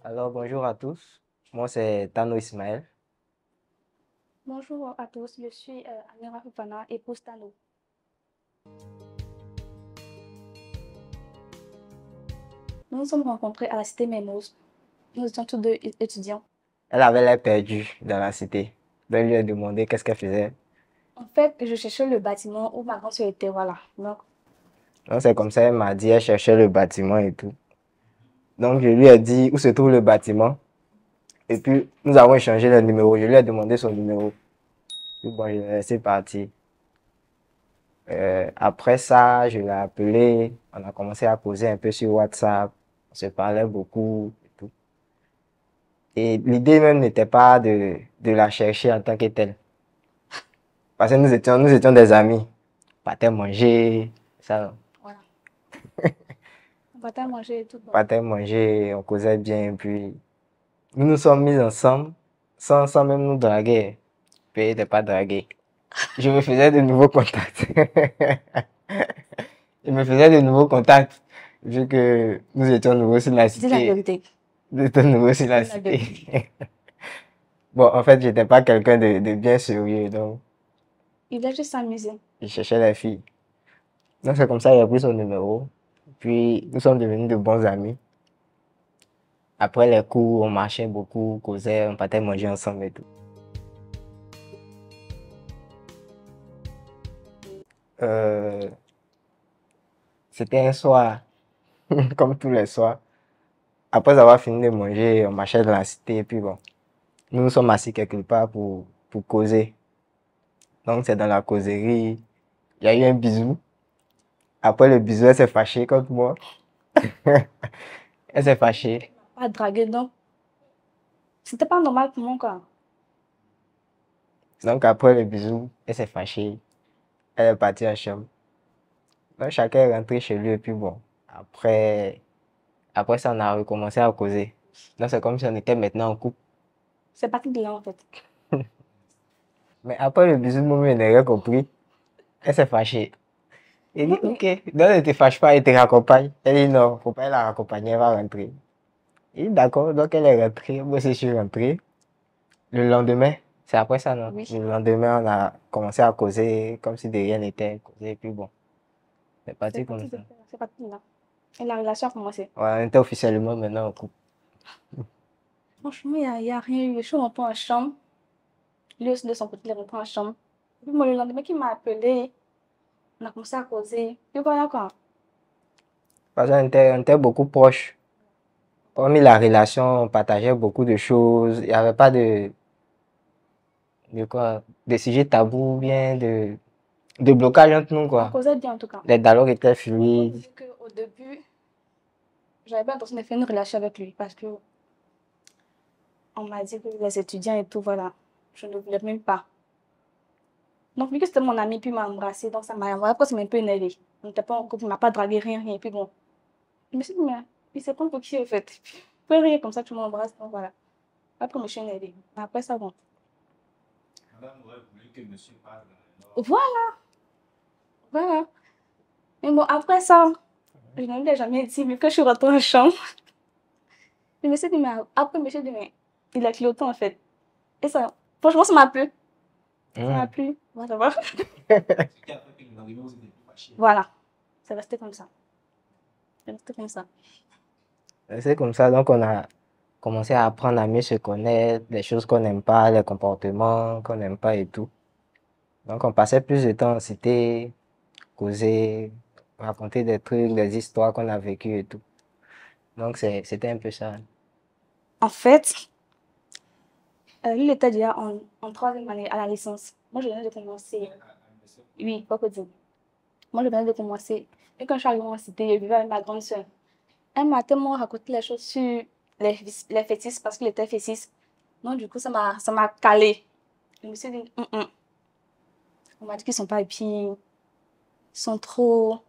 Alors, bonjour à tous. Moi, c'est Tano Ismaël. Bonjour à tous, je suis Amira Fofana, épouse Tano. Nous nous sommes rencontrés à la cité Mermoz. Nous étions tous deux étudiants. Elle avait l'air perdue dans la cité. Donc, je lui ai demandé qu'est-ce qu'elle faisait. En fait, je cherchais le bâtiment où ma grande sœur était, voilà. Donc, c'est comme ça, elle m'a dit, elle cherchait le bâtiment et tout. Donc, je lui ai dit où se trouve le bâtiment. Et puis, nous avons échangé le numéro. Je lui ai demandé son numéro. Puis, bon, je l'ai laissé partir. Après ça, je l'ai appelé. On a commencé à causer un peu sur WhatsApp. On se parlait beaucoup et tout. Et l'idée même n'était pas de la chercher en tant que telle. Parce que nous étions des amis. On partait manger, ça. Voilà. On partait manger et tout. On partait manger, on causait bien. Puis, nous nous sommes mis ensemble, sans même nous draguer. Puis, il n'était pas dragué. Je me faisais de nouveaux contacts. Je me faisais de nouveaux contacts, vu que nous étions nouveaux sur la C'est la cité. vérité. Nous étions nouveaux sur la C'est la cité. Bon, en fait, j'étais pas quelqu'un de bien sérieux, donc Il voulait juste s'amuser. je cherchais les filles. Donc, c'est comme ça qu'il a pris son numéro. Puis, nous sommes devenus de bons amis. Après les cours, on marchait beaucoup, on causait, on partait manger ensemble et tout. Euh, C'était un soir, comme tous les soirs. Après avoir fini de manger, on marchait dans la cité et puis bon, nous nous sommes assis quelque part pour causer. Donc c'est dans la causerie, il y a eu un bisou. Après le bisou, elle s'est fâchée contre moi. Elle s'est fâchée. Pas draguer, donc. C'était pas normal pour moi, quoi. Donc après le bisou, elle s'est fâchée. Elle est partie en chambre. Donc chacun est rentré chez lui et puis bon, après ça, on a recommencé à causer. Donc c'est comme si on était maintenant en couple. C'est parti de là, en fait. Mais après le bisou, moi, je n'ai rien compris. Elle s'est fâchée. Il dit, Non, mais ok, donc ne te fâche pas, elle te raccompagne. Elle dit, non, faut pas la raccompagner, elle va rentrer. Il dit, d'accord, donc elle est rentrée, moi aussi je suis rentré. Le lendemain, c'est après ça, non? oui, Le lendemain, on a commencé à causer comme si de rien n'était, causer, et puis bon, c'est parti comme ça. c'est parti de là. Et la relation a commencé. Ouais, on était officiellement maintenant en couple. Franchement, il y a rien eu. Je suis rentrée en chambre. Lui aussi, de son côté, il est rentré en chambre. Et puis, moi, le lendemain, il m'a appelé. On a commencé à causer. Et voilà, quoi. Parce qu'on était beaucoup proches. Hormis la relation, on partageait beaucoup de choses. Il n'y avait pas de quoi, de sujets tabous, bien de blocage entre nous, On quoi. causait bien, en tout cas. Les dialogues étaient Faut fluides. dire qu'au début, j'avais pas l'intention de faire une relation avec lui parce que on m'a dit que les étudiants et tout, voilà, je ne voulais même pas. Donc, vu que c'était mon ami, puis il m'a embrassé, donc ça m'a, voilà, après, ça m'a un peu énervé. On n'était pas en couple, il m'a pas dragué, rien, rien. Et puis bon, je me suis dit, mais il s'est pas pour qui, en fait. Puis, faut rien comme ça, tu m'embrasses, donc voilà. Après, je me suis énervée. Mais après ça, bon. Madame aurait voulu que monsieur parle. Voilà, voilà. Mais bon, après ça, je ne l'ai jamais dit, vu que je suis rentrée en chambre. Je me suis dit, mais après, je me suis dit, mais il a clignoté, en fait. Et ça, franchement, ça m'a plu. Ça m'a plu. Voilà, voilà. Ce qui a fait que le lendemain, vous êtes fâchés. Voilà. C'est resté comme ça. C'est resté comme ça. C'est comme ça, donc on a commencé à apprendre à mieux se connaître, les choses qu'on n'aime pas, les comportements qu'on n'aime pas et tout. Donc on passait plus de temps en cité, causer, raconter des trucs, des histoires qu'on a vécues et tout. Donc c'était un peu ça. En fait, lui, il était déjà en troisième année à la licence. Moi, je venais de commencer. Oui, pas que dire. Moi, je venais de commencer. Et quand je suis arrivée en cité, je vivais avec ma grande soeur. Elle m'a tellement raconté les choses sur les fétiches parce qu'il était fétiche. Donc, du coup, ça m'a calé. Je me suis dit, on m'a dit qu'ils sont pas épis. Ils sont trop.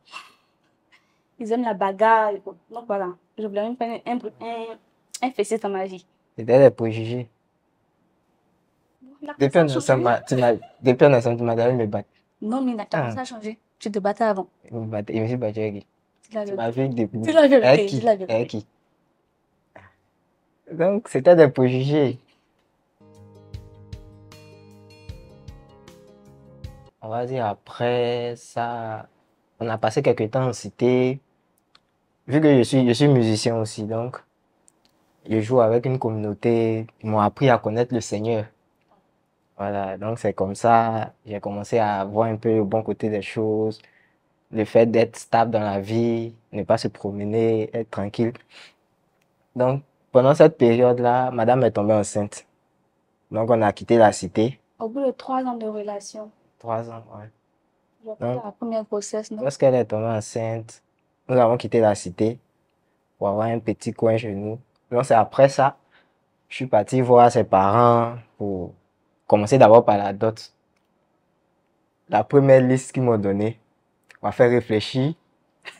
Ils aiment la bagarre. Donc, voilà. Je voulais même pas un fétiche dans ma vie. C'était des préjugés. Il a Depuis commencé à un ensemble, changer. depuis un ensemble, tu m'as donné me battre. Non, mais t'as commencé à changer. Tu te battais avant. Je me suis battu avec qui? C'est la Tu m'as vérité. vu depuis. C'est la vérité. Avec qui? C'est la vérité. Avec qui? Donc, c'était des préjugés. On va dire après ça, on a passé quelques temps en cité. Vu que je suis musicien aussi, donc je joue avec une communauté. Ils m'ont appris à connaître le Seigneur. Voilà, donc c'est comme ça, j'ai commencé à voir un peu le bon côté des choses, le fait d'être stable dans la vie, ne pas se promener, être tranquille. Donc, pendant cette période-là, madame est tombée enceinte. Donc, on a quitté la cité. Au bout de 3 ans de relation, 3 ans, ouais. j'ai fait Donc, la première grossesse, non? lorsqu'elle est tombée enceinte, nous avons quitté la cité pour avoir un petit coin chez nous. Donc, c'est après ça, je suis parti voir ses parents pour commencer d'abord par la dot. La première liste qu'ils m'ont donnée m'a fait réfléchir.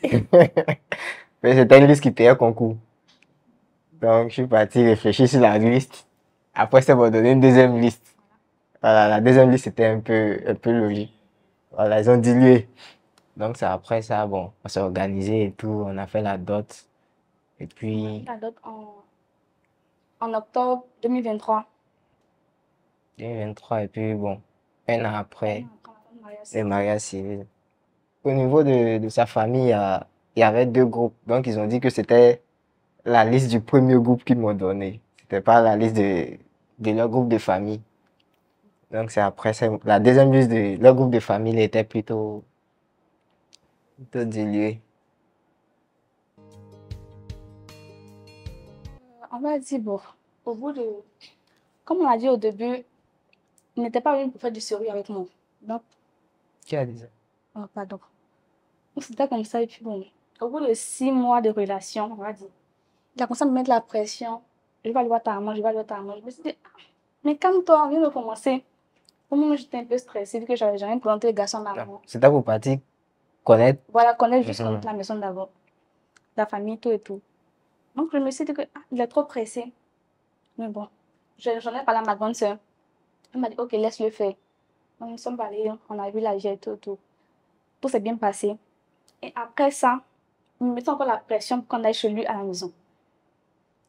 Mais c'était une liste qui payait concours. Donc, je suis parti réfléchir sur la liste. Après, ça m'a donné une deuxième liste. Voilà, la deuxième liste était un peu logique. Voilà, ils ont dilué. Donc, c'est après ça, bon, on s'est organisé et tout, on a fait la dot. Et puis, La dot en octobre 2023. 2023, et puis bon, un an après, Après le mariage. le mariage civil. Au niveau de sa famille, il y avait deux groupes. Donc, ils ont dit que c'était la liste du premier groupe qu'ils m'ont donné. C'était pas la liste de leur groupe de famille. Donc, c'est après, la deuxième liste de leur groupe de famille était plutôt diluée. On va dire, bon, au bout de... Comme on a dit au début, il n'était pas venu pour faire du sérieux avec moi. Donc, Qui a dit ça? oh, pardon. Donc, c'était comme ça. Et puis, bon, au bout de 6 mois de relation, on va dire, il a commencé à me mettre la pression. Je vais aller voir ta maman, je vais aller voir ta maman. Je me suis dit, ah, mais calme-toi, on vient de commencer. Au moment où j'étais un peu stressée, vu que j'avais jamais présenté le garçon d'avant. Non, c'était pour partir connaître. Voilà, connaître juste Mhm. connaître la maison d'abord, la famille, tout et tout. Donc, je me suis dit que, ah, il est trop pressé. Mais bon, j'en ai parlé à ma grande sœur. Elle m'a dit, ok, laisse-le faire. Donc, nous sommes allés, on a vu la jet, tout, tout. Tout s'est bien passé. Et après ça, il me mettait encore la pression pour qu'on aille chez lui à la maison.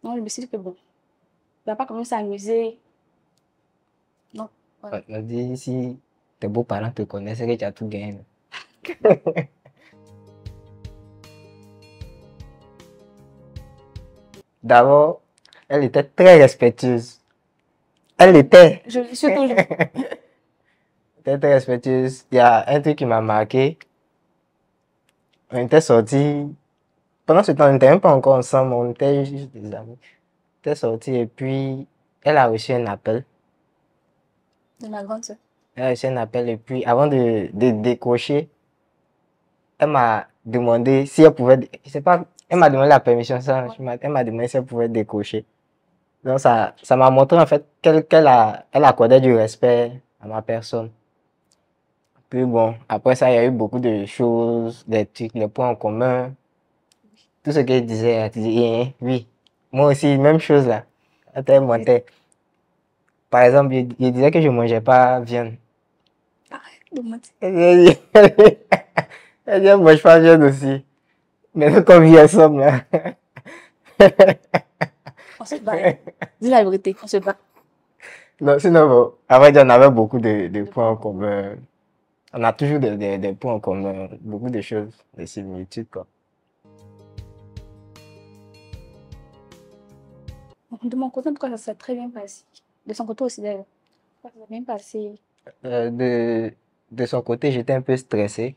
Donc, je me suis dit que bon, il va pas commencer à s'amuser. Donc, voilà. On dit si tes beaux-parents te connaissent, c'est que tu as tout gagné. D'abord, elle était très respectueuse. Elle était. Je le suis toujours. Elle était très respectueuse. Il y a un truc qui m'a marqué. On était sortis. Pendant ce temps, on n'était même pas encore ensemble, on était juste des amis. On était sortis et puis elle a reçu un appel. De ma grande sœur. Elle a reçu un appel et puis avant de décrocher, elle m'a demandé si elle pouvait. Je sais pas, elle m'a demandé la permission, ça. Elle m'a demandé si elle pouvait décrocher. Donc ça m'a montré en fait elle accordait du respect à ma personne. Puis bon, après ça, il y a eu beaucoup de choses, des trucs, les points en commun. Tout ce qu'elle disait, elle disait, oui. Moi aussi, même chose là. Elle montait. Par exemple, il disait que je ne mangeais pas viande. Arrête de mentir. Elle dit, elle ne mange pas viande aussi. Mais comme vit ensemble là. On se bat. Dis la vérité, on se bat. Non, sinon, bon, avant, on avait beaucoup de points en commun. On a toujours des points en commun, beaucoup de choses, des similitudes, quoi. De mon côté, en tout cas, ça s'est très bien passé. De son côté aussi, d'ailleurs. Ça s'est bien passé. De son côté, j'étais un peu stressé.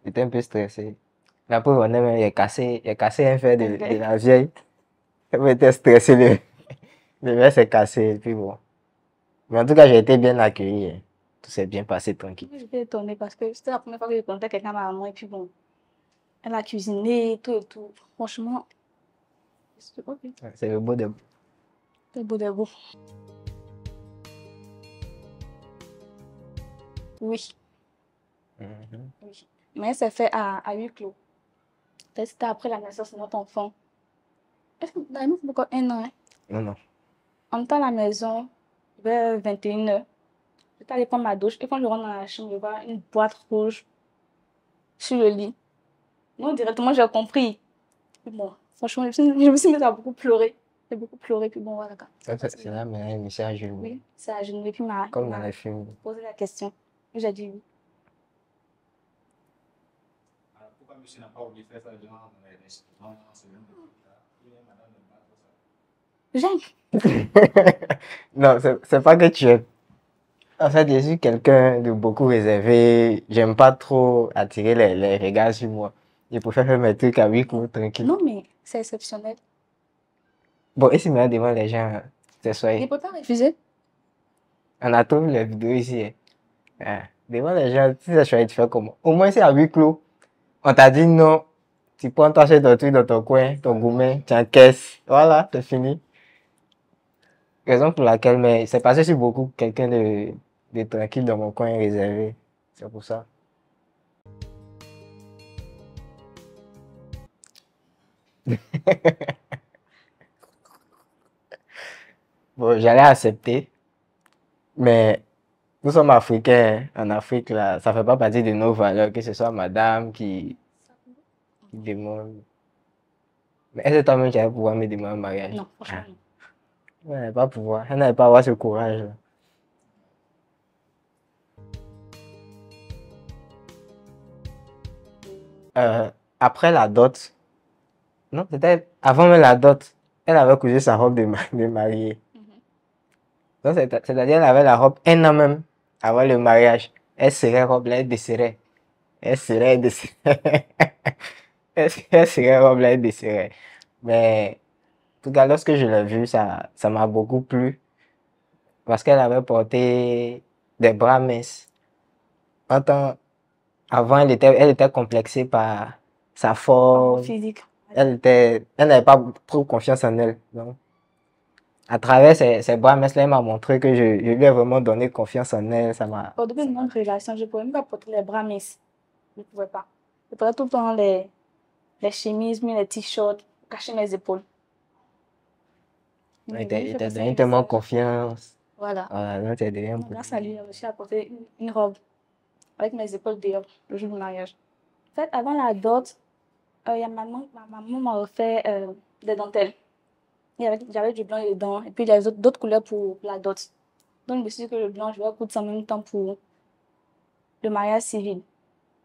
J'étais un peu stressé. La pauvre, il a cassé un fer de la vieille. Elle était stressée, le verre s'est cassé, et puis bon. Mais en tout cas, j'ai été bien accueilli, hein. Tout s'est bien passé tranquille. J'étais étonnée parce que c'était la première fois que je présentais quelqu'un à ma maman. Et puis bon, elle a cuisiné, tout et tout. Franchement, c'est ok. C'est le beau de. C'est beau de beau. Oui, Mhm. oui. Mais c'est fait à huis clos. C'était après la naissance de notre enfant. Est-ce que la même encore 1 an, hein? Non, non. On était à la maison vers 21h. J'étais allée prendre ma douche et quand je rentre dans la chambre, je vois une boîte rouge sur le lit. Non, directement, j'ai compris. Puis bon, franchement, je me suis mise à beaucoup pleurer. J'ai beaucoup pleuré, puis bon, voilà. C'est là, maintenant, il me s'est à genoux. Oui, c'est à genoux. Et puis, il Comme dans m'a les films. posé la question. J'ai dit oui. Alors, pourquoi monsieur n'a pas oublié de faire ça genre dans les restaurants, c'est même il est madame de pas trop ça. J'aime. Non, c'est pas que tu es. En fait, je suis quelqu'un de beaucoup réservé. J'aime pas trop attirer les regards sur moi. Je préfère faire mes trucs à huis clos, tranquille. Non, mais c'est exceptionnel. Bon, ici, maintenant, devant les gens, c'est Il soyez. ne peut pas refuser. On a trouvé les vidéos ici. Hein. Ah, devant les gens, si c'est choisi, tu fais comment? Au moins, c'est à huis clos. On t'a dit non. Tu prends ton acheter ton truc dans ton coin, ton gourmet, tu encaisses. Voilà, c'est fini. Raison pour laquelle, mais c'est parce que je suis beaucoup quelqu'un de tranquille dans mon coin réservé. C'est pour ça. Bon, j'allais accepter, mais nous sommes africains. En Afrique, là, ça fait pas partie de nos valeurs que ce soit madame qui demande. Mais est-ce que toi-même, tu vas pouvoir me demander en mariage? Non, franchement, Ah, non. elle n'avait pas pouvoir. Elle n'avait pas avoir ce courage-là. Après la dot, non, c'était avant même la dot, elle avait cousu sa robe de mariée. Donc, c'est-à-dire, elle avait la robe un an même avant le mariage. Elle serrait la robe là, elle desserrait. Elle serrait, elle desserrait. Elle serrait la robe là, elle desserrait. Mais, en tout cas, lorsque je l'ai vue, ça m'a beaucoup plu. Parce qu'elle avait porté des bras minces. Autant, avant, elle était complexée par sa Par mon forme. physique. Elle n'avait pas trop confiance en elle. Donc, à travers ses bras minces, là, elle m'a montré que je lui ai vraiment donné confiance en elle. Ça m'a. Au début de notre relation, je ne pouvais même pas porter les bras minces. Je ne pouvais pas. Je portais tout le temps les chemises, mais les t-shirts, pour cacher mes épaules. Il Mais t'a lui, il fait passer donné un tellement message. confiance. Voilà. Voilà, donc t'es devenu un Donc, peu. grâce à lui, j'ai réussi à porter une robe avec mes épaules dehors le jour du mariage. En fait, avant la dot, il y a ma maman m'a offert des dentelles. J'avais du blanc dedans et puis il y avait d'autres couleurs pour la dot. Donc, je me suis dit que le blanc, je vais coudre ça en même temps pour le mariage civil.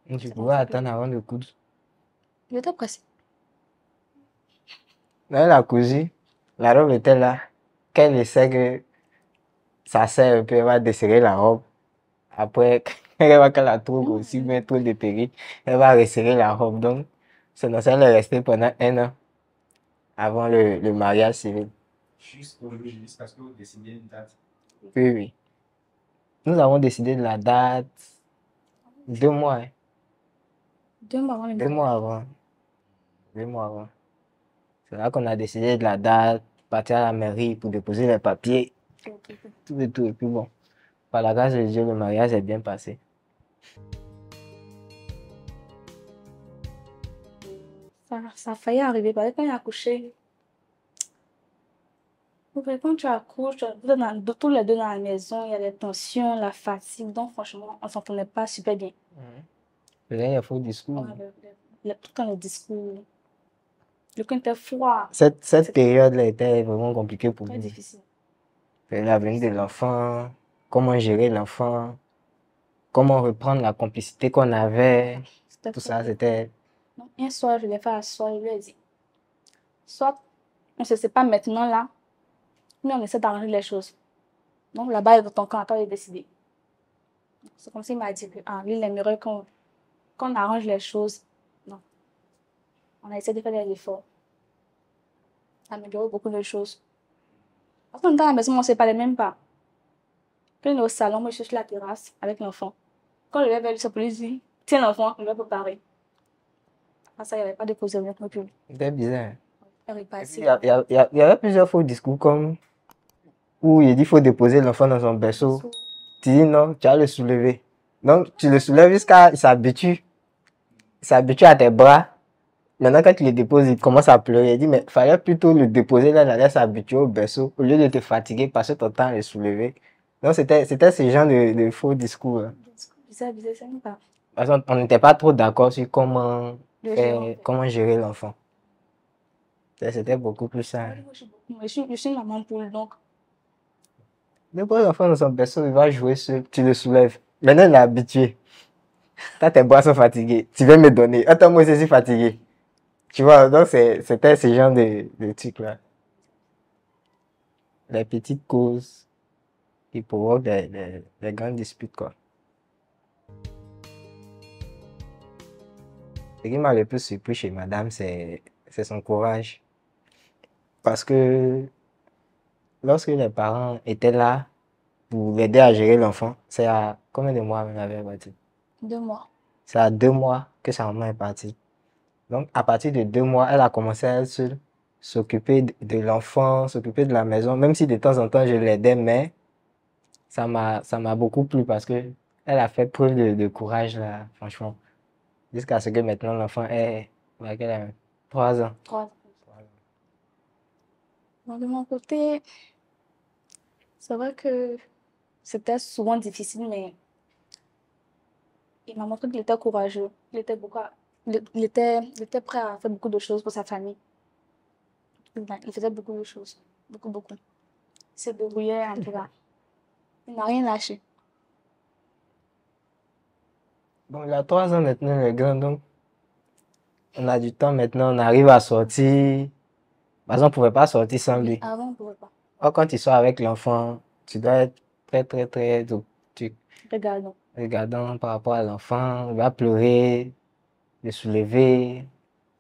Tu C'est pouvais comme ça que attendre avant de coudre. j'étais pressée. Là, elle a cousu. La robe était là. Quand elle essaie que ça serre un peu, elle va desserrer la robe. Après, elle va qu'elle la trouve aussi, bien trop dépérie, elle va resserrer la robe. Donc, c'est dans ça qu'elle est restée pendant un an avant le mariage civil. Juste aujourd'hui, jusqu'à ce que vous décidiez une date. Oui, oui. Nous avons décidé de la date 2 mois. Hein. 2 mois avant le 2 mois mariage. avant. 2 mois avant. C'est là qu'on a décidé de la date, partir à la mairie pour déposer les papiers, tout et tout. Et puis bon, par la grâce de Dieu, le mariage est bien passé. Ça a failli arriver parce que quand il a accouché, quand tu accouches, vous êtes tous les deux dans la maison, il y a des tensions, la fatigue. Donc, franchement, on ne s'entendait pas super bien. Là, il y a faux discours. Tout le temps, le discours. Le coin était froid, Cette période-là était vraiment compliquée pour très nous. difficile. C'est l'avenir de l'enfant, comment gérer l'enfant, comment reprendre la complicité qu'on avait. C'était Tout très ça, dur. c'était. Donc, un soir, je l'ai fait asseoir, je lui ai dit, soit on ne se sépare maintenant là, mais on essaie d'arranger les choses. Donc, là-bas, il est dans ton camp, à toi de décider. C'est comme s'il m'a dit que lui, il aimerait qu'on arrange les choses. Non. On a essayé de faire des efforts, améliorer beaucoup de choses. Parce qu'on était à la maison, on ne se parlait même pas. Quand on est au salon, moi, je suis sur la terrasse avec l'enfant. Quand je vais vers lui, c'est pour lui dire, tiens l'enfant, je vais préparer. Après ça, il n'y avait pas de cause de rien. C'était bizarre. Il est Et puis, reparti. il y avait plusieurs faux discours comme où il dit qu'il faut déposer l'enfant dans son berceau. Tu dis non, tu vas le soulever. Donc, tu le soulèves jusqu'à il s'habitue. Il s'habitue à tes bras. Maintenant, quand tu le déposes, il commence à pleurer. Il dit, mais il fallait plutôt le déposer là, la laisse s'habituer au berceau, au lieu de te fatiguer, passer ton temps à le soulever. Donc, c'était ce genre de faux discours. Hein. Bizarre, ça n'est pas. Parce qu'on n'était pas trop d'accord sur comment Le faire, gérer. comment gérer l'enfant. C'était beaucoup plus ça. Moi, je suis une maman poule, donc N'importe l'enfant dans son berceau, il va jouer seul, tu le soulèves. Maintenant, il est habitué. T'as tes bras sont fatigués. Tu viens me donner. Attends, moi, je suis fatigué. Tu vois, donc c'était ce genre de trucs-là. Les petites causes qui provoquent des grandes disputes, quoi. Ce qui m'a le plus surpris chez madame, c'est son courage. Parce que lorsque les parents étaient là pour l'aider à gérer l'enfant, c'est à combien de mois elle avait parti? 2 mois. C'est à 2 mois que sa maman est partie. Donc, à partir de 2 mois, elle a commencé à elle seule s'occuper de l'enfant, s'occuper de la maison, même si de temps en temps je l'aidais, mais ça m'a beaucoup plu parce que elle a fait preuve de courage là, franchement. Jusqu'à ce que maintenant l'enfant est, quel âge? 3 ans. 3 ans. Bon, de mon côté, c'est vrai que c'était souvent difficile, mais il m'a montré qu'il était courageux. Il était prêt à faire beaucoup de choses pour sa famille. Il faisait beaucoup de choses. Beaucoup, beaucoup. Il se débrouillait en tout cas. Il n'a rien lâché. Bon, il a 3 ans maintenant, le grand, donc on a du temps maintenant, on arrive à sortir. Parce qu'on ne pouvait pas sortir sans lui. Avant, on ne pouvait pas. Or, quand tu sors avec l'enfant, tu dois être très, très, très Regardons. regardant par rapport à l'enfant. Il va pleurer, le soulever.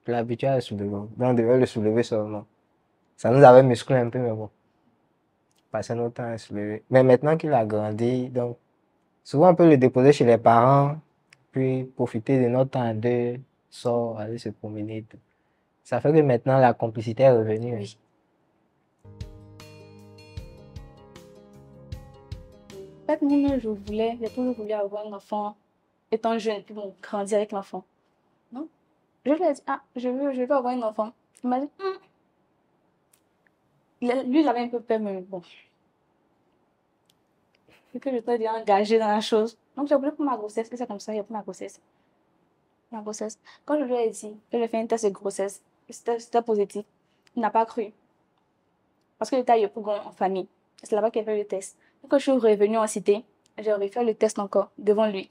Puis l'habitude à le soulever. Donc, on devait le soulever seulement. Ça nous avait musclé un peu, mais bon. Passer notre temps à le soulever. Mais maintenant qu'il a grandi, donc, souvent on peut le déposer chez les parents, puis profiter de notre temps à deux, sort, aller se promener et tout. Ça fait que maintenant la complicité est revenue. Oui. En fait, moi, j'ai toujours voulu avoir un enfant étant jeune, puis bon, grandir avec l'enfant. Non? Je lui ai dit, ah, je veux avoir un enfant. Il m'a dit, lui, il avait un peu peur, mais bon. Et que j'étais déjà engagée dans la chose. Donc, j'ai voulu pour ma grossesse, et c'est comme ça, j'ai pris ma grossesse. Ma grossesse. Quand je lui ai dit que j'ai fait un test de grossesse, c'était positif, il n'a pas cru. Parce que j'étais ailleurs pour en famille. C'est là-bas qu'il a fait le test. Donc, quand je suis revenue en cité, j'ai refait le test encore devant lui.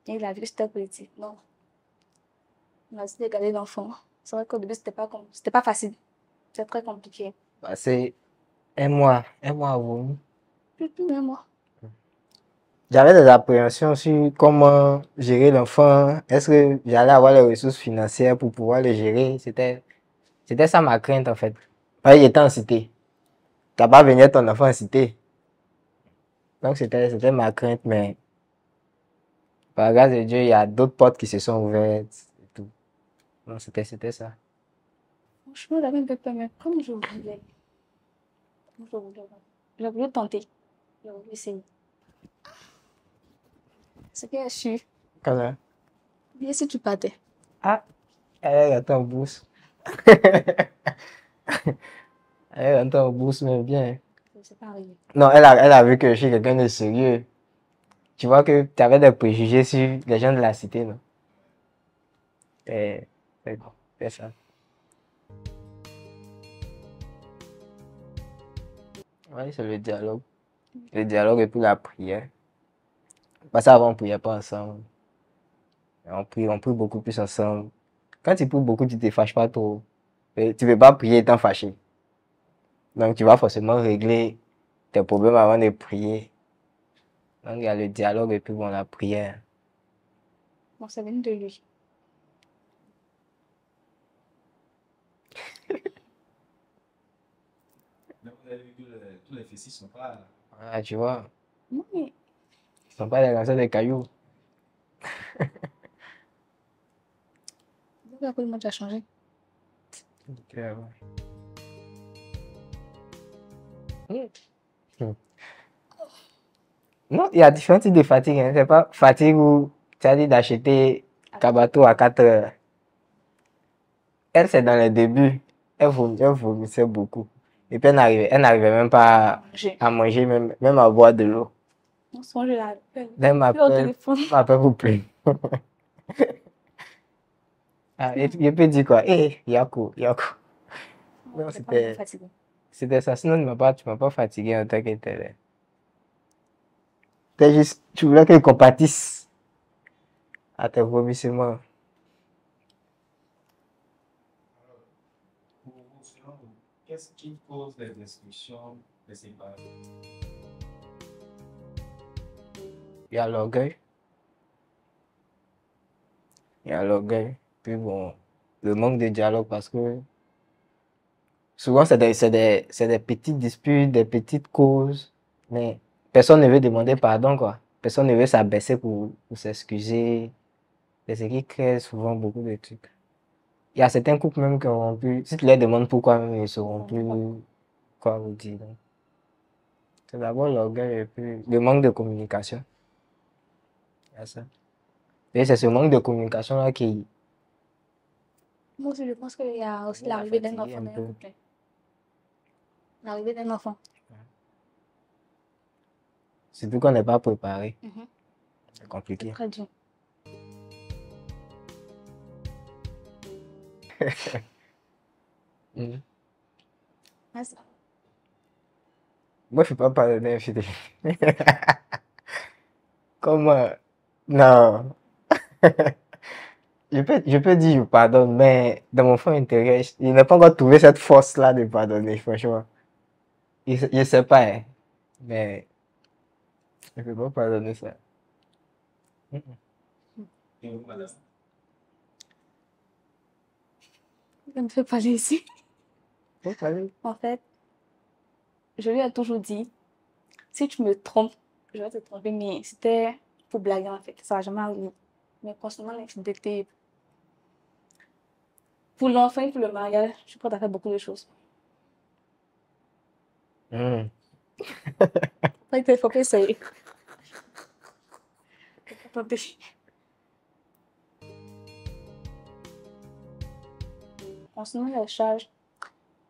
Et il a vu que c'était positif. Donc, on a décidé de garder l'enfant. C'est vrai qu'au début, c'était pas facile. C'était très compliqué. C'est un mois vous. Plus d'un mois. J'avais des appréhensions sur comment gérer l'enfant. Est-ce que j'allais avoir les ressources financières pour pouvoir le gérer? C'était ça ma crainte en fait. Il était en cité. Tu n'as pas venir ton enfant en cité. Donc c'était ma crainte, mais par grâce de Dieu, il y a d'autres portes qui se sont ouvertes et tout. Donc c'était ça. Franchement, j'avais un peu peur, mais comme je voulais. J'ai voulu tenter. J'ai voulu essayer. Ce que j'ai su, Comme ça. bien si tu partais. Ah, elle est en bourse. Elle est en bourse, mais bien. C'est pas arrivé. Non, elle a vu que je suis quelqu'un de sérieux. Tu vois que tu avais des préjugés sur les gens de la cité, non? C'est ça. Oui, c'est le dialogue. Le dialogue et puis la prière. Parce qu'avant, on ne priait pas ensemble. On prie beaucoup plus ensemble. Quand tu pries beaucoup, tu ne te fâches pas trop. Et tu ne peux pas prier étant fâché. Donc, tu vas forcément régler tes problèmes avant de prier. Donc, il y a le dialogue et puis bon, la prière. Bon, ça vient de lui. Mais vous avez vu que tous les fessiers ne sont pas. Ah, tu vois, Non, mais ils ne sont pas des lanceurs de cailloux. après, le monde a changé. Non, il y a différents types de fatigue. Hein. C'est pas fatigue où tu as dit d'acheter Kabato à 4 heures. Elle, c'est dans les débuts. Elle vomissait beaucoup. Et puis elle n'arrivait même pas à manger, même à boire de l'eau. On se mange là. Elle m'appelle pour pleurer. Et puis dit quoi? Hé, Yaku. Non, c'était ça. Sinon, tu m'as pas fatigué en tant que tel. Tu voulais qu'elle compatisse à tes vomissements. Pour vous, selon vous, qu'est-ce qui cause les destructions de ces parents? Il y a l'orgueil. Puis bon, le manque de dialogue parce que souvent c'est des petites disputes, des petites causes, mais personne ne veut demander pardon, quoi. Personne ne veut s'abaisser pour s'excuser. C'est ce qui crée souvent beaucoup de trucs. Il y a certains couples même qui ont pu, si tu leur demandes pourquoi, même ils ne sauront plus quoi vous dire. C'est d'abord l'orgueil et puis le manque de communication. Il y a ça. Et c'est ce manque de communication-là qui... Moi aussi, je pense qu'il y a aussi l'arrivée d'un enfant dans un couple. L'arrivée d'un enfant. Surtout qu'on n'est pas préparé. C'est compliqué. C'est très dur. Ça. Moi, je ne peux pas pardonner infidélité. Comment? Non. Je peux dire je pardonne, mais dans mon fond intérieur, il n'a pas encore trouvé cette force-là de pardonner, franchement. Je ne sais pas, hein, mais je ne peux pas pardonner ça. Et vous, madame? Je ne fais pas ici. Faut parler. En fait, je lui ai toujours dit, si tu me trompes, je vais te tromper, mais c'était pour blaguer en fait. Ça va jamais arriver. Mais concernant l'infidélité, pour l'enfant et pour le mariage, je suis prête à faire beaucoup de choses. Mm. Il faut pas essayer. Faut pas tenter. Concernant les charges,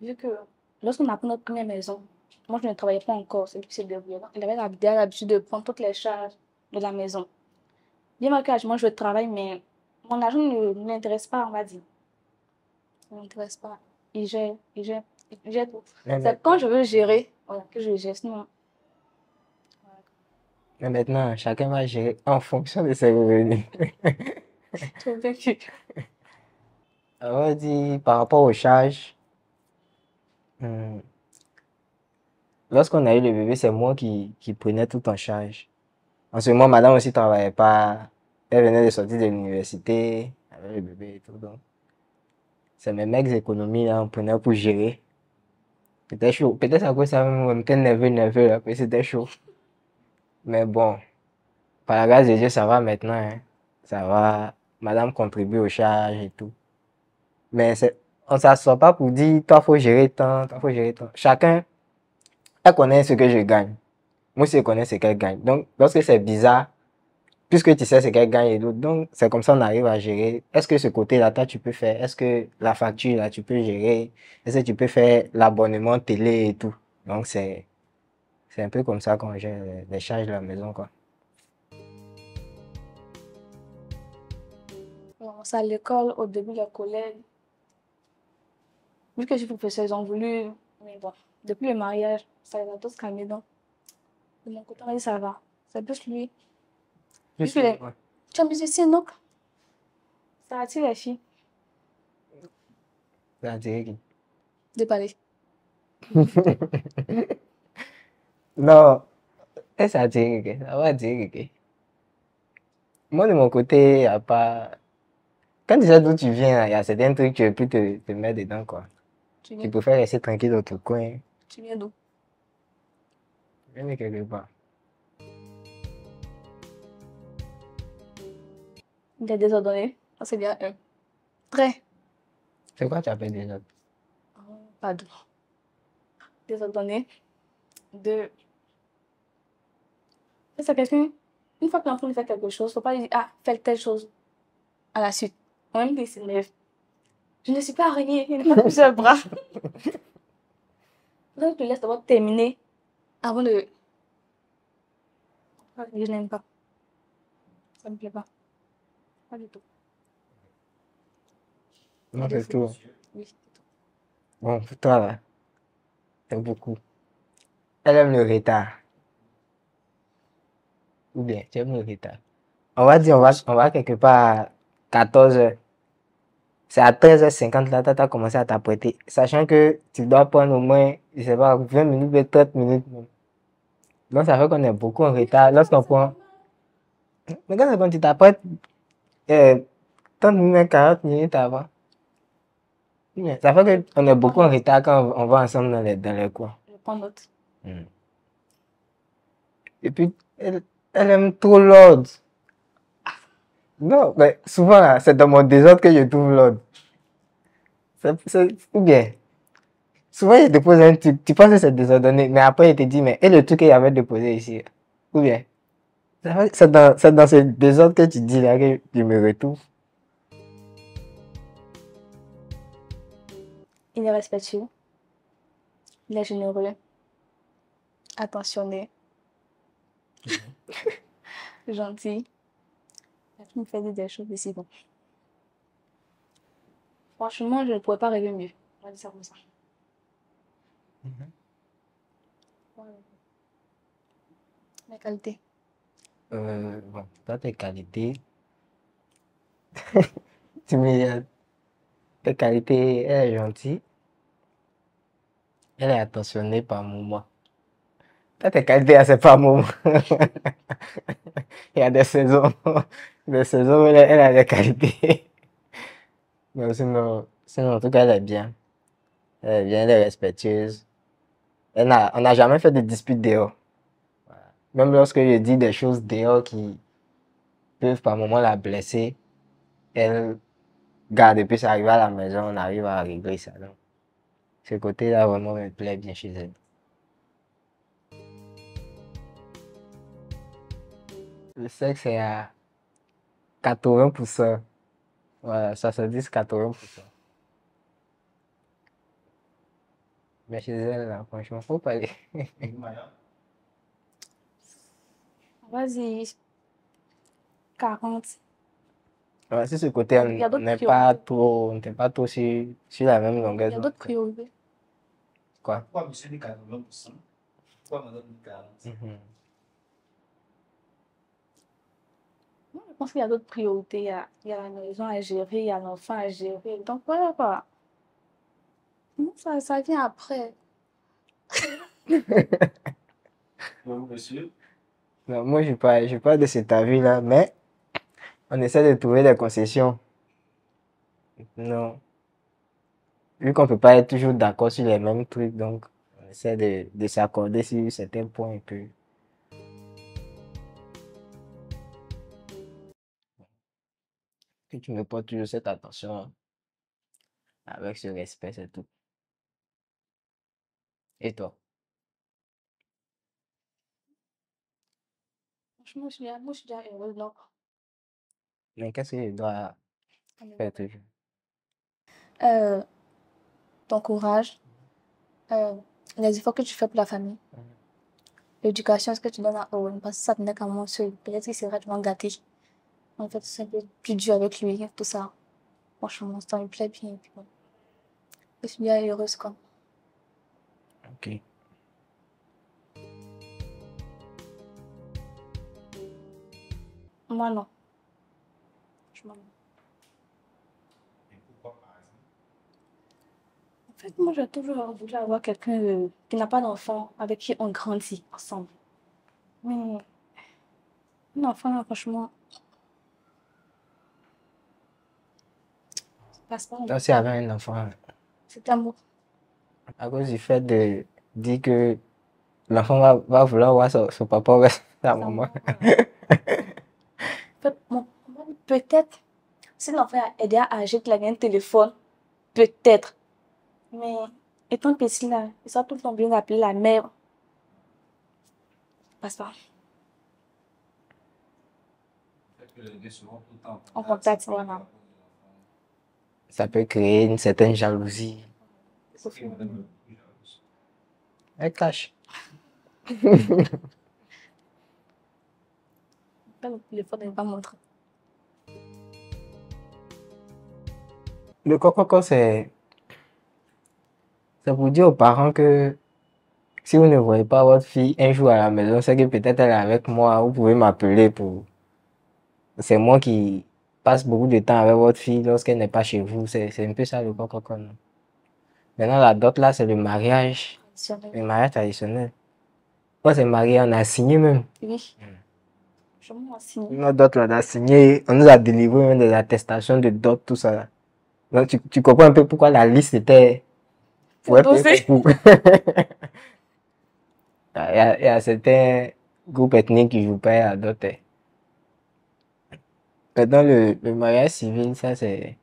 vu que lorsqu'on a pris notre première maison, moi je ne travaillais pas encore, c'est difficile de dire. Il avait l'habitude de prendre toutes les charges de la maison. Bien malgré moi je travaille, mais mon argent ne m'intéresse pas, on va dire. Ça ne m'intéresse pas. Il gère tout. C'est quand je veux gérer, voilà, que je gère. Sinon, Mais maintenant, chacun va gérer en fonction de ses revenus. tu es vécu. On va dire par rapport aux charges, lorsqu'on a eu le bébé, c'est moi qui prenais tout en charge. En ce moment, madame aussi ne travaillait pas. Elle venait de sortir de l'université avec le bébé et tout. Donc, c'est mes mecs économies là, on prenait pour gérer. C'était chaud. Peut-être à cause de ça, on était nerveux là, mais c'était chaud. Mais bon, par la grâce de Dieu, ça va maintenant. Hein. Ça va. Madame contribue aux charges et tout. Mais on ne s'assoit pas pour dire, toi, il faut gérer tant, toi, faut gérer tant. Chacun, elle connaît ce que je gagne. Moi aussi, je connais ce qu'elle gagne. Donc, lorsque c'est bizarre, puisque tu sais ce qu'elle gagne et d'autres, donc c'est comme ça on arrive à gérer. Est-ce que ce côté-là, toi, tu peux faire? Est-ce que la facture, là, tu peux gérer? Est-ce que tu peux faire l'abonnement télé et tout? Donc, c'est un peu comme ça qu'on gère les charges de la maison, quoi. Bon, ça à l'école, au début, les collègues, vu que je suis professeure, ils ont voulu, mais bon, depuis le mariage, ça les a tous calmés. Donc, de mon côté, on m'a dit ça va. C'est plus lui. Juste Tu es ouais. musicien, donc ça attire les filles Ça a tiré qui? de parler. Non, ça a tiré qui? Ça va attirer qui? Moi, de mon côté, il n'y a pas. Quand tu sais d'où tu viens, il y a certains trucs que tu peux plus te mettre dedans, quoi. Tu Tu préfères rester tranquille dans ton coin. viens d'où? Je viens de quelque part. Il est désordonné. Ça, c'est bien un. Très. C'est quoi tu appelles déjà? Pardon. Désordonné. Deux. C'est quelqu'un. Une fois que l'enfant fait quelque chose, il ne faut pas lui dire, ah, fais telle chose à la suite. Même qu'il s'élève. Je ne suis pas araignée, il n'a pas plusieurs bras. Là, je te laisse d'abord terminer avant de. Ah, je n'aime pas. Ça me plaît pas. Pas du tout. Il y a Non, des c'est fous. tout. Oui, c'est tout. Bon, pour toi, là, c'est beaucoup. Elle aime le retard. Ou bien, tu aimes le retard. On va dire, on va quelque part à 14 heures. C'est à 13h50 là, tu as commencé à t'apprêter. Sachant que tu dois prendre au moins, je sais pas, 20 minutes ou 30 minutes. Donc, ça fait qu'on est beaucoup en retard. Lorsqu'on prend. Mais quand c'est quand tu t'apprêtes, 30 minutes, 40 minutes avant. Mais ça fait qu'on est beaucoup en retard quand on va ensemble dans les coins. Je prends note. Et puis, elle aime trop l'ordre. Non, mais souvent, là, c'est dans mon désordre que je trouve l'ordre. Ou bien, souvent, il dépose un truc, tu penses que c'est désordonné, mais après, il te dit, mais et le truc qu'il avait déposé ici? Ou bien, c'est dans ce désordre que tu dis là que je me retrouve. Il est respectueux. Il est généreux. Attentionné. Gentil. Il me fait dire des choses ici. Bon. Franchement, je ne pourrais pas rêver mieux. On va dire ça comme ça. Voilà. Mes qualités. Bon, toi, tes qualités, tu me dis, tes qualités, elle est gentille, elle est attentionnée par moment. Toi, tes qualités, c'est par moment. Il y a des saisons où elle a des qualités. Mais sinon, en tout cas, elle est bien. Elle est bien, elle est respectueuse. On n'a jamais fait de dispute dehors. Voilà. Même lorsque je dis des choses dehors qui peuvent par moment la blesser, elle garde, et puis ça arrive à la maison, on arrive à régler ça. Donc, ce côté-là, vraiment, me plaît bien chez elle. Le sexe est à 80%. Voilà, 70-80%. Mais chez elle, là, franchement, faut pas aller. Vas-y. 40. Ouais, c'est ce côté, Il y a on d'autres n'est priorités. pas trop sur la même Il longueur y a d'onde. d'autres priorités. Quoi? Pourquoi monsieur dit 80%? Pourquoi madame dit 40%? Moi, je pense qu'il y a d'autres priorités. Il y a la maison à gérer, il y a l'enfant à gérer. Donc, voilà quoi. Non, ça vient après. Monsieur, Non, moi, je suis pas de cet avis-là, mais on essaie de trouver des concessions. Non. Vu qu'on peut pas être toujours d'accord sur les mêmes trucs, donc on essaie de s'accorder sur certains points et puis que tu me portes toujours cette attention avec ce respect, c'est tout. Et toi? Franchement, moi, je suis déjà heureuse. Donc, Mais qu'est-ce que je dois faire toujours? euh, ton courage, euh, les efforts que tu fais pour la famille, l'éducation, ce que tu donnes à Owen, parce que ça tenait qu'à moi seul. Peut-être qu'il serait vraiment gâté. En fait, c'est un peu plus dur avec lui, tout ça. Franchement, ça me plaît bien. Et puis bon, je suis bien heureuse, quoi. Ok. Moi, non. Franchement, non. et pourquoi par exemple? En fait, moi, j'ai toujours voulu avoir quelqu'un qui n'a pas d'enfant, avec qui on grandit ensemble. Mais un enfant, là, franchement, ça passe pas. Toi aussi, avec un enfant, C'est amour. à cause du fait de dire que l'enfant va vouloir voir son papa ou sa Ça maman. En fait, peut-être, si l'enfant est déjà âgé qu'il a un téléphone, peut-être. Mais étant petit, là, il sera tout le temps bien d'appeler la mère. Ça passe pas. Le fait que les deux seront tout le temps En contact, voilà. Ça peut créer une certaine jalousie. C'est Et madame est beaucoup jalouse. Elle cache. Le fait de ne pas montrer. Le coco, c'est pour dire aux parents que si vous ne voyez pas votre fille un jour à la maison, c'est que peut-être elle est avec moi. Vous pouvez m'appeler pour. C'est moi qui passe beaucoup de temps avec votre fille lorsqu'elle n'est pas chez vous. C'est un peu ça le coco. Maintenant, la dot là, c'est le mariage. Le mariage traditionnel. Moi, c'est marié, on a signé même. Oui. Je m'en signe. Notre dot, là, on a signé. On nous a délivré même des attestations de dot, tout ça. Là. Donc, tu comprends un peu pourquoi la liste était. Pour Dosé. Il y a certains groupes ethniques qui jouent pas à dot. Maintenant, le mariage civil, ça, c'est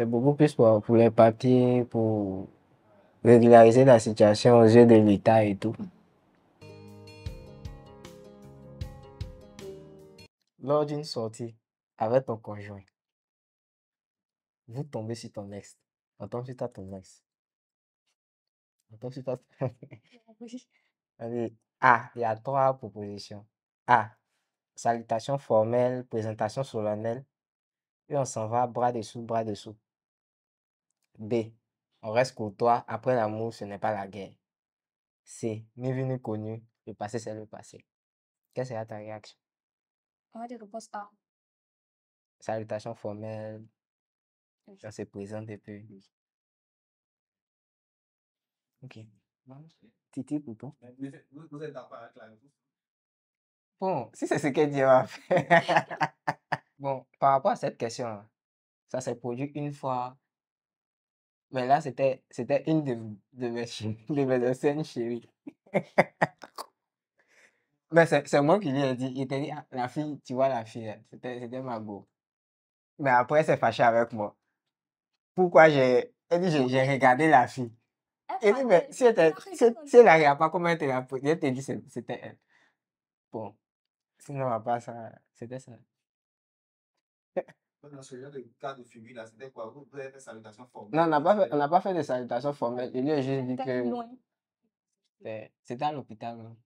beaucoup plus pour les papiers, pour régulariser la situation aux yeux de l'État et tout. Lors d'une sortie avec ton conjoint, vous tombez sur ton ex. On tombe sur ton ex. On tombe sur Oui. Allez, A, il y a 3 propositions. A, salutation formelle, présentation solennelle. Et on s'en va bras dessous, bras dessous. B, on reste courtois. Après l'amour, ce n'est pas la guerre. C, ni vu ni connu. Le passé, c'est le passé. Quelle sera ta réaction? On va dire réponse A. Salutation formelle, Oui. on se présente et puis. Ok. Titi pour toi. Vous êtes d'accord avec la réponse? Bon, si c'est ce qu'elle dit, on va faire. Bon, par rapport à cette question, ça s'est produit une fois. Mais là, c'était une de mes, de mes anciennes chéries. Mais c'est moi qui lui ai dit. Il t'a dit, ah, la fille, tu vois la fille, c'était ma go. Mais après, elle s'est fâchée avec moi. Pourquoi elle dit, j'ai regardé la fille. Elle dit, mais si elle la regarde pas, comment elle te l'a pris? Elle te dit, c'était elle. Bon, sinon, à part ça, c'était ça. Dans ce genre de cas de figure là, c'était quoi? Vous avez fait salutation formelle? Non, on n'a pas fait de salutation formelle. Il lui a juste dit que Loin. c'était à l'hôpital. Non?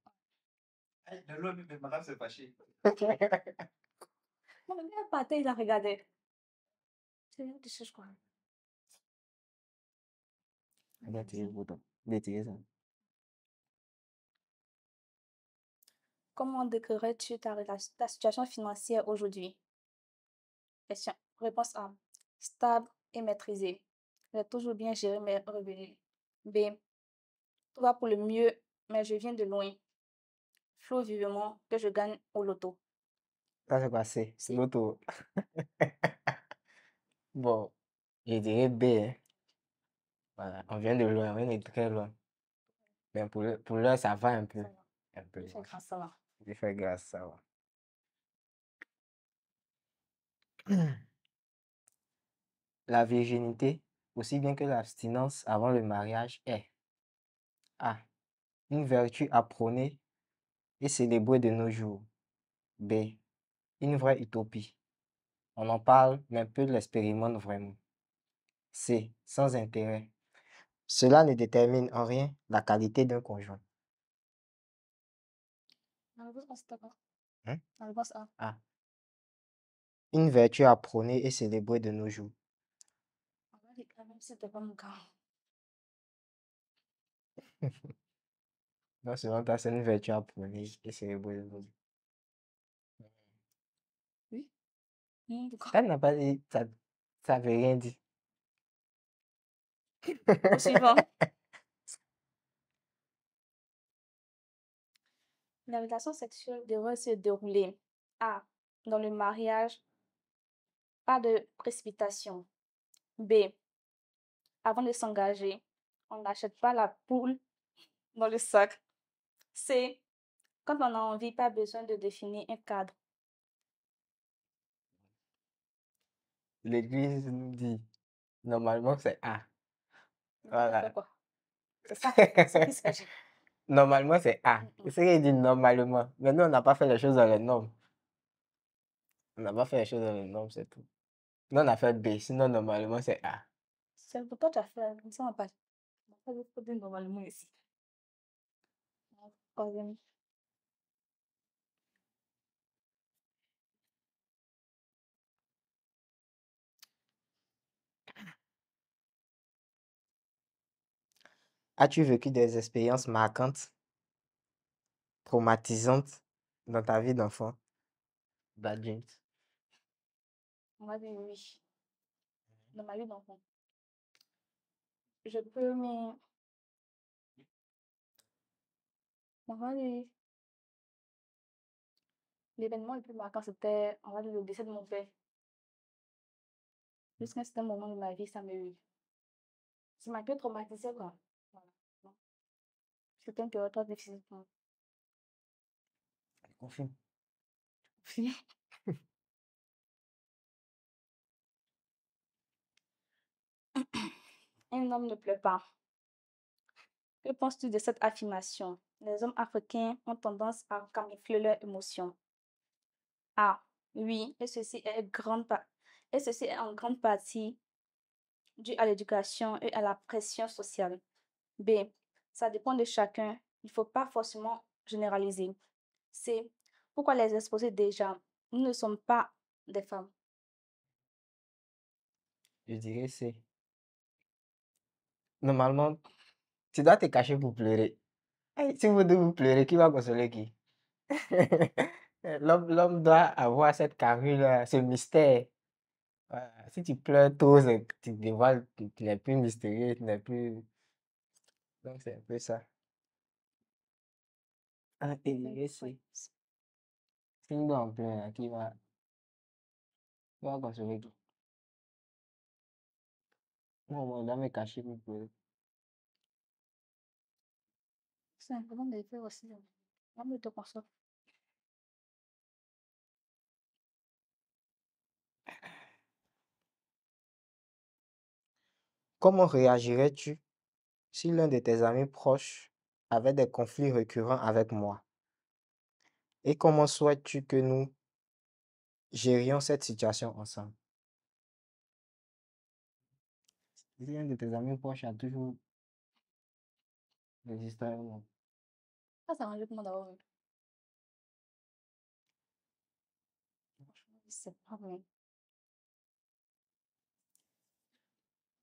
De l'eau, mais madame s'est fâchée. Non, mais elle partait, il la regardait. C'est rien de ce quoi. Il a tiré le bouton. Il a tiré ça. Comment décrirais-tu ta situation financière aujourd'hui? Question. Réponse A. Stable et maîtrisée. J'ai toujours bien géré mes revenus. B. Tout va pour le mieux, mais je viens de loin. Flot vivement que je gagne au loto. Ça, c'est passé. Si. L'auto. Bon, je dirais B. Hein. Voilà, on vient de loin, on vient de très loin. Mais pour l'heure, ça va un peu. Ça va. Un peu. Je fais grâce à ça. Je fais grâce, ça va. La virginité, aussi bien que l'abstinence avant le mariage, est A. Une vertu à prôner et célébrer de nos jours. B. Une vraie utopie. On en parle, mais peu l'expérimentent vraiment. C. Sans intérêt. Cela ne détermine en rien la qualité d'un conjoint. La réponse A, c'était quoi? Hein? La réponse A. A. Une vertu à prôner et célébrer de nos jours. On va dire quand même si c'était pas mon cas. Non, selon toi, c'est une vertu à prôner et célébrer de nos jours. Oui. Pourquoi? Elle n'a pas dit, ça veut rien dire. Au suivant. La relation sexuelle devrait se dérouler A. Dans le mariage, pas de précipitation. B. Avant de s'engager, on n'achète pas la poule dans le sac. C. Quand on a envie, pas besoin de définir un cadre. L'Église nous dit, normalement, c'est A. Ça fait Voilà. quoi? C'est ça qui s'agit. Normalement, c'est A. C'est ce qu'il dit normalement. Mais nous, on n'a pas fait les choses dans les normes. On n'a pas fait les choses dans les normes, c'est tout. Nous, on a fait B. Sinon, normalement, c'est A. C'est pour toi, tu as fait. Ça va pas. Vas-y, faut dire normalement ici. Troisième. As-tu vécu des expériences marquantes, traumatisantes dans ta vie d'enfant? Bad dreams. On va dire oui. Dans ma vie d'enfant. Je peux, mais on va dire l'événement le plus marquant, c'était, on va dire, le décès de mon père. Jusqu'à un certain moment de ma vie, ça m'a un peu traumatisé, quoi. Voilà. Donc, c'était une période très difficile pour moi. Confirme. Un homme ne pleure pas. Que penses-tu de cette affirmation? Les hommes africains ont tendance à camoufler leurs émotions. A. Oui, et ceci est en grande partie dû à l'éducation et à la pression sociale. B. Ça dépend de chacun. Il ne faut pas forcément généraliser. C. Pourquoi les exposer déjà? Nous ne sommes pas des femmes. Je dirais c'est. Normalement, tu dois te cacher pour pleurer. Hey, si vous deux vous pleurez, qui va consoler qui? L'homme doit avoir cette carrure-là, ce mystère. Voilà. Si tu pleures trop, tu dévoiles, tu n'es plus mystérieux, tu n'es plus. Donc c'est un peu ça. Ah, et Ouais. c'est. Si nous on pleure, là, qui va consoler qui? Moi, on doit me cacher pour pleurer. C'est important de le faire aussi. On ne te console. Comment réagirais-tu si l'un de tes amis proches avait des conflits récurrents avec moi? Et comment souhaites-tu que nous gérions cette situation ensemble? Si l'un de tes amis proches a toujours des histoires, non. Ça, c'est un jeu pour moi d'avoir vu. Franchement, c'est pas vrai.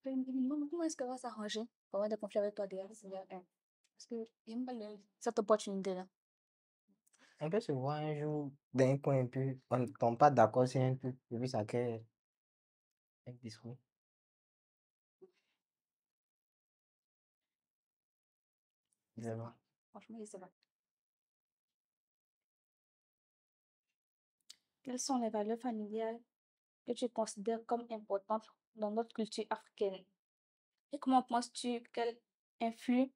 Comment est-ce qu'elle va s'arranger pour avoir des conflits avec toi déjà? C'est bien un. Parce que il n'y a pas cette opportunité-là. On peut se voir un jour d'un coin, puis on ne tombe pas d'accord sur un truc, et puis ça crée un discours. Je sais pas. Franchement, je sais pas. Quelles sont les valeurs familiales que tu considères comme importantes dans notre culture africaine? Et comment penses-tu qu'elles influent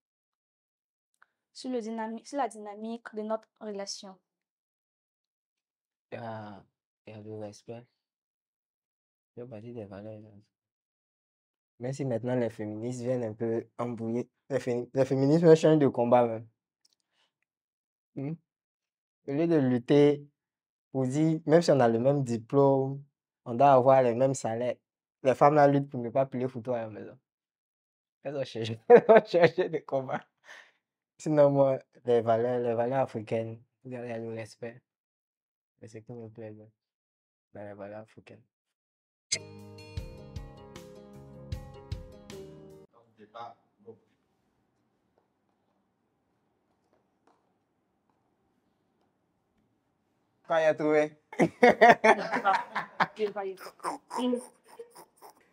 sur la dynamique de notre relation? Il y a le respect, il y a partie des valeurs. Même si maintenant les féministes viennent un peu embrouiller, les féministes changent de combat même. Hmm. Au lieu de lutter pour dire, même si on a le même diplôme, on doit avoir les mêmes salaires, les femmes là luttent pour ne pas plier photo à la maison. Elles ont changé, elles ont changé de combat. Sinon, moi, les valeurs africaines, il y a le respect. C'est ce qui me plaît bien dans les valeurs africaines. Donc, départ, bon. Quand il a trouvé. Je vais pas y aller.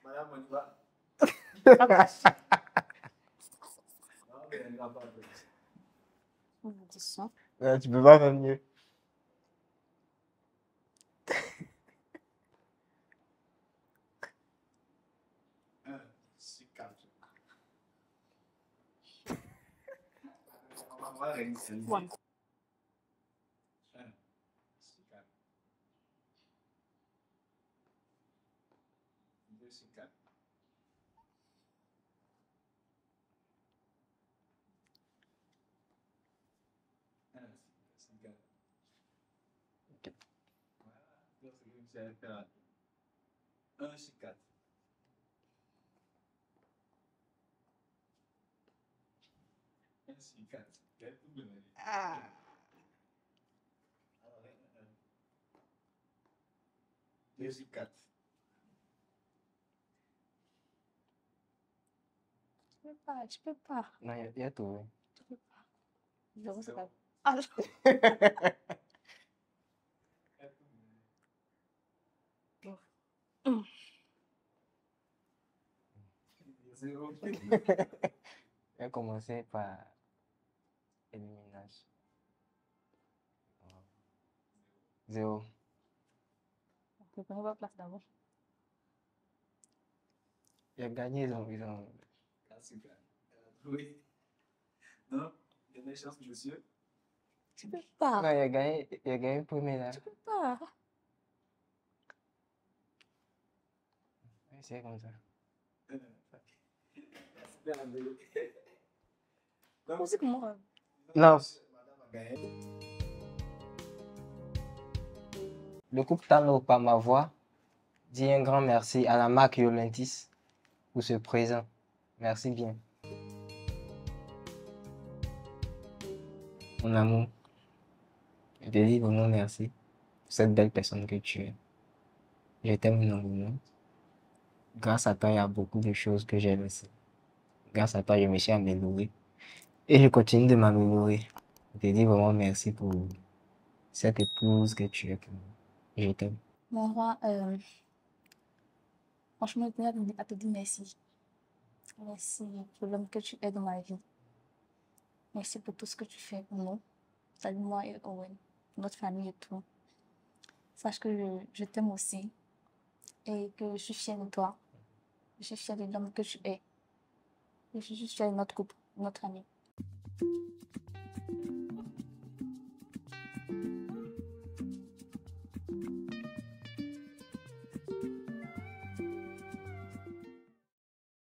Madame, on y va. Ah bah, Non, mais elle n'a pas de. on va dire ça. Tu peux pas faire mieux. Un, six, quatre. On va réaliser. Ouais. Un, six, quatre. Deux, six, quatre. Un, six, quatre. Voilà. Donc, c'est comme si elle fait là. Un, six, quatre. sur 4. Quel double mérite? Ah. 2 sur 4. Tu peux pas. Non, il y a tout. Tu peux pas. 0, c'est pas. Ah, Zéro. Je vais commencer par élimination. 0. je prends pas place d'abord. Il a gagné, ils ont... 4 sur 4. Oui. Non, dernière chance, monsieur. Tu peux Non, pas. il a gagné le premier là. Tu peux pas. Oui, c'est comme ça. Super, mais- Comment c'est que moi? Non, Madame a gagné. le couple Tano par ma voix dit un grand merci à la marque Yolentis pour ce présent. Merci bien. Mon amour, je te dis vraiment merci pour cette belle personne que tu es. Je t'aime énormément. Grâce à toi, il y a beaucoup de choses que j'ai laissées. Grâce à toi, je me suis amélioré. Et je continue de m'améliorer. Je te dis vraiment merci pour cette épouse que tu es pour moi. Je t'aime. Mon roi, franchement, je tenais à te dire merci. Merci pour l'homme que tu es dans ma vie. Merci pour tout ce que tu fais pour nous. Salut moi et Owen, notre famille et tout. Sache que je t'aime aussi et que je suis fière de toi. Je suis fière de l'homme que tu es. Et je suis fière de notre couple, de notre famille.